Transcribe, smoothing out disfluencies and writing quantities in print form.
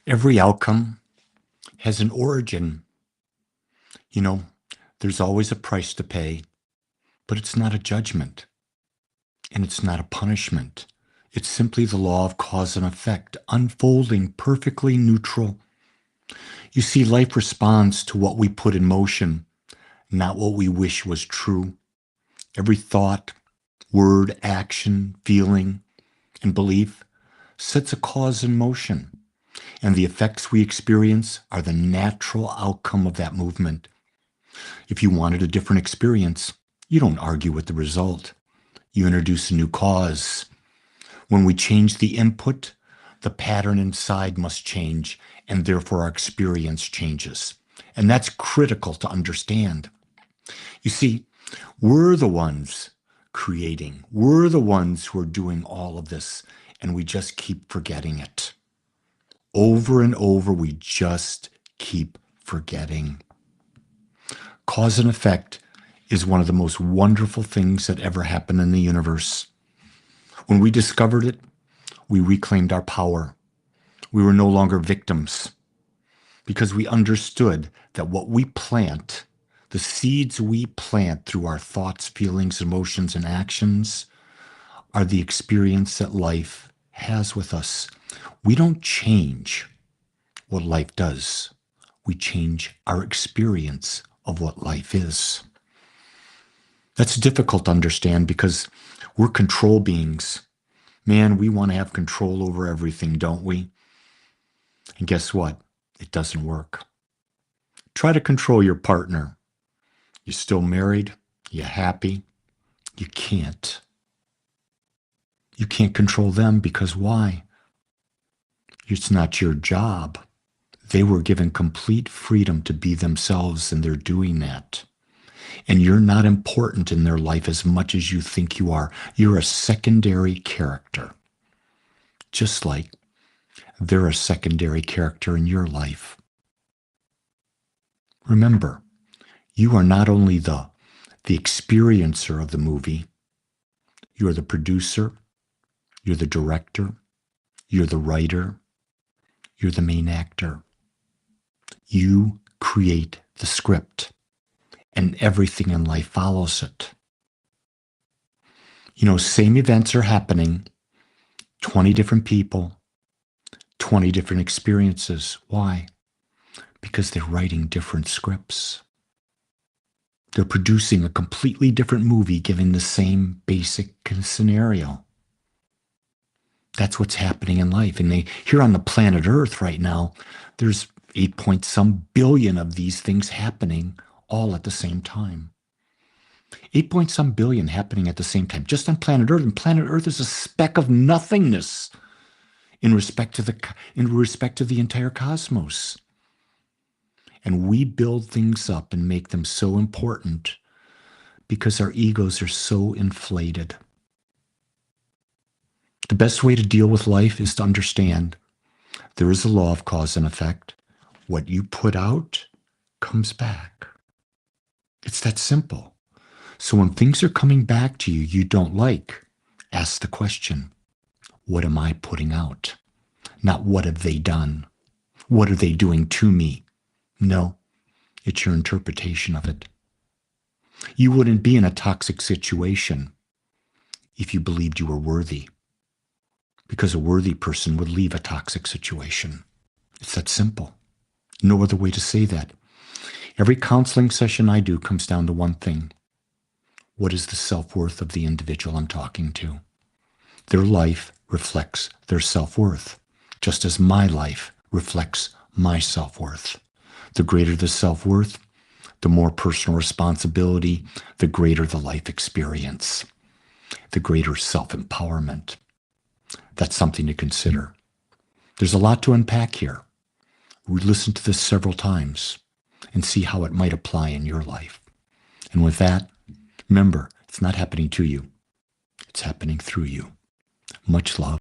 Every outcome has an origin. You know, there's always a price to pay, but it's not a judgment and it's not a punishment. It's simply the law of cause and effect, unfolding perfectly neutral. You see, life responds to what we put in motion, not what we wish was true. Every thought, word, action, feeling, and belief sets a cause in motion, and the effects we experience are the natural outcome of that movement. If you wanted a different experience, you don't argue with the result. You introduce a new cause. When we change the input, the pattern inside must change, and therefore our experience changes. And that's critical to understand. You see, we're the ones creating. We're the ones who are doing all of this, and we just keep forgetting it. Over and over, we just keep forgetting. Cause and effect is one of the most wonderful things that ever happened in the universe. When we discovered it, we reclaimed our power. We were no longer victims because we understood that what we plant, the seeds we plant through our thoughts, feelings, emotions, and actions, are the experience that life has with us. We don't change what life does. We change our experience of what life is. That's difficult to understand because we're control beings. Man, we want to have control over everything, don't we? And guess what? It doesn't work. Try to control your partner. You still married? You happy? You can't. You can't control them because why? It's not your job. They were given complete freedom to be themselves, and they're doing that. And you're not important in their life as much as you think you are. You're a secondary character. Just like they're a secondary character in your life. Remember, you are not only the experiencer of the movie, you're the producer, you're the director, you're the writer, you're the main actor. You create the script, and everything in life follows it. You know, same events are happening, 20 different people, 20 different experiences. Why? Because they're writing different scripts. They're producing a completely different movie given the same basic scenario. That's what's happening in life. And here on the planet Earth right now, there's 8 point some billion of these things happening all at the same time. 8 point some billion happening at the same time, just on planet Earth. And planet Earth is a speck of nothingness in respect to the entire cosmos. And we build things up and make them so important because our egos are so inflated. The best way to deal with life is to understand there is a law of cause and effect. What you put out comes back. It's that simple. So when things are coming back to you you don't like, ask the question, what am I putting out? Not what have they done? What are they doing to me? No, it's your interpretation of it. You wouldn't be in a toxic situation if you believed you were worthy, because a worthy person would leave a toxic situation. It's that simple. No other way to say that. Every counseling session I do comes down to one thing. What is the self-worth of the individual I'm talking to? Their life reflects their self-worth, just as my life reflects my self-worth. The greater the self-worth, the more personal responsibility, the greater the life experience, the greater self-empowerment. That's something to consider. There's a lot to unpack here. We listen to this several times and see how it might apply in your life. And with that, remember, it's not happening to you. It's happening through you. Much love.